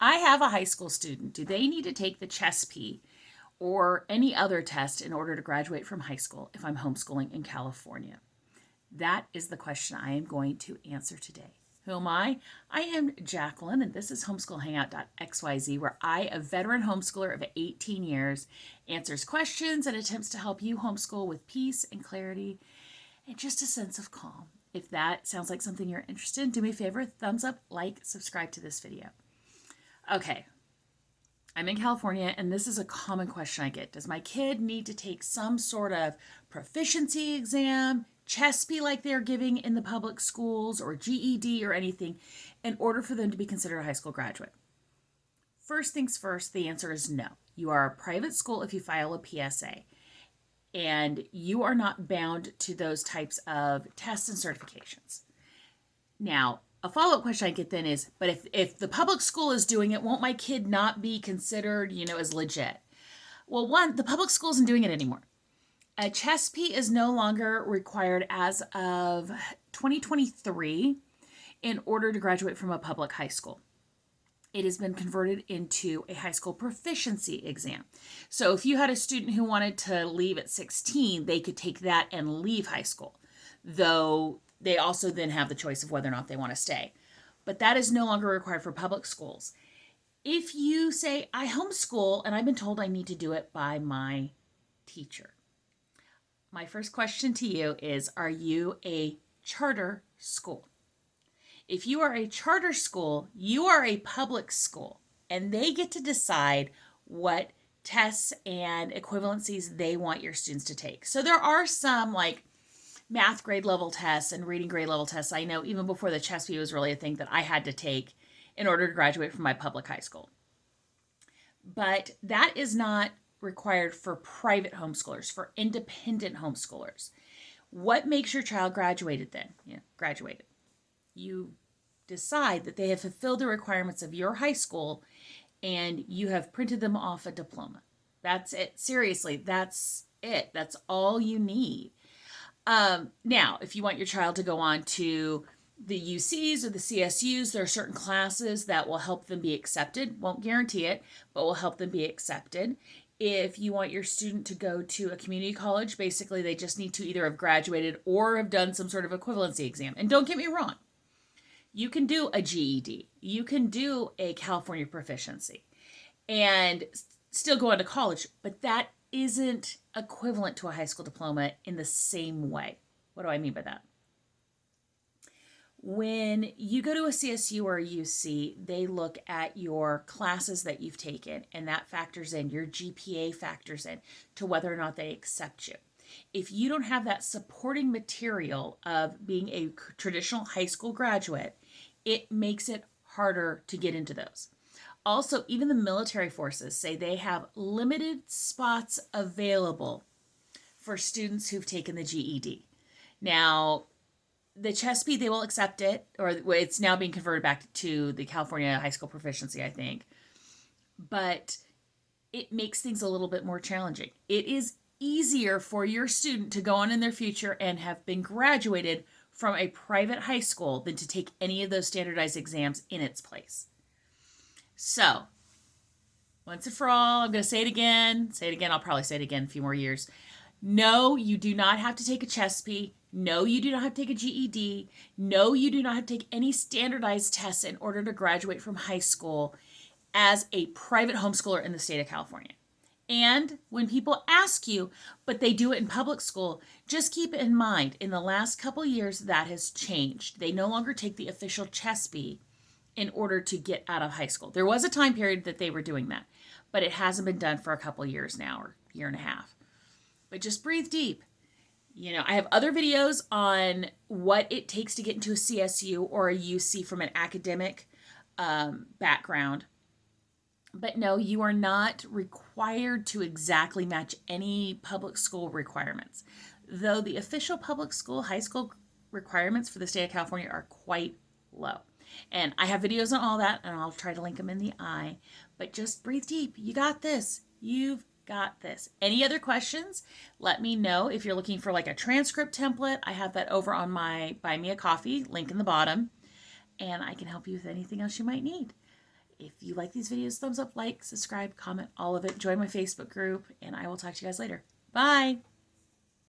I have a high school student. Do they need to take the CHSPE or any other test in order to graduate from high school if I'm homeschooling in California? That is the question I am going to answer today. Who am I? I am Jacqueline, and this is Homeschool Hangout.xyz, where I, a veteran homeschooler of 18 years, answers questions and attempts to help you homeschool with peace and clarity and just a sense of calm. If that sounds like something you're interested in, do me a favor, thumbs up, like, subscribe to this video. Okay, I'm in California, and this is a common question I get. Does my kid need to take some sort of proficiency exam, CHSPE like they're giving in the public schools, or GED or anything, in order for them to be considered a high school graduate? First things first, the answer is no. You are a private school if you file a PSA, and you are not bound to those types of tests and certifications. Now, a follow-up question I get then is, but if the public school is doing it, won't my kid not be considered, as legit? Well, one, the public school isn't doing it anymore. A CHSPE is no longer required as of 2023 in order to graduate from a public high school. It has been converted into a high school proficiency exam. So if you had a student who wanted to leave at 16, they could take that and leave high school, though they also then have the choice of whether or not they want to stay. But that is no longer required for public schools. If you say, I homeschool and I've been told I need to do it by my teacher, my first question to you is, are you a charter school? If you are a charter school, you are a public school, and they get to decide what tests and equivalencies they want your students to take. So there are some like math grade level tests and reading grade level tests. I know even before the CHSPE was really a thing that I had to take in order to graduate from my public high school. But that is not required for private homeschoolers, for independent homeschoolers. What makes your child graduated then? Graduated. You decide that they have fulfilled the requirements of your high school and you have printed them off a diploma. That's it. Seriously, that's it. That's all you need. Now, if you want your child to go on to the UCs or the CSUs, there are certain classes that will help them be accepted. Won't guarantee it, but will help them be accepted. If you want your student to go to a community college, basically they just need to either have graduated or have done some sort of equivalency exam. And don't get me wrong, you can do a GED, you can do a California proficiency, and still go on to college, but that isn't equivalent to a high school diploma in the same way. What do I mean by that? When you go to a CSU or a UC, they look at your classes that you've taken, and that factors in, your GPA factors in to whether or not they accept you. If you don't have that supporting material of being a traditional high school graduate, it makes it harder to get into those. Also, even the military forces say they have limited spots available for students who've taken the GED. Now, the CHSPE, they will accept it, or it's now being converted back to the California High School Proficiency, I think. But it makes things a little bit more challenging. It is easier for your student to go on in their future and have been graduated from a private high school than to take any of those standardized exams in its place. So, once and for all, I'm going to say it again. I'll probably say it again in a few more years. No, you do not have to take a CHSPE. No, you do not have to take a GED. No, you do not have to take any standardized tests in order to graduate from high school as a private homeschooler in the state of California. And when people ask you, but they do it in public school, just keep in mind, in the last couple years, that has changed. They no longer take the official CHSPE in order to get out of high school. There was a time period that they were doing that, but it hasn't been done for a couple years now, or a year and a half. But just breathe deep. I have other videos on what it takes to get into a CSU or a UC from an academic background. But no, you are not required to exactly match any public school requirements. Though the official public school, high school requirements for the state of California are quite low. And I have videos on all that, and I'll try to link them in the eye. But just breathe deep. You got this. You've got this. Any other questions? Let me know. If you're looking for like a transcript template, I have that over on my Buy Me a Coffee, link in the bottom, and I can help you with anything else you might need. If you like these videos, thumbs up, like, subscribe, comment, all of it. Join my Facebook group, and I will talk to you guys later. Bye!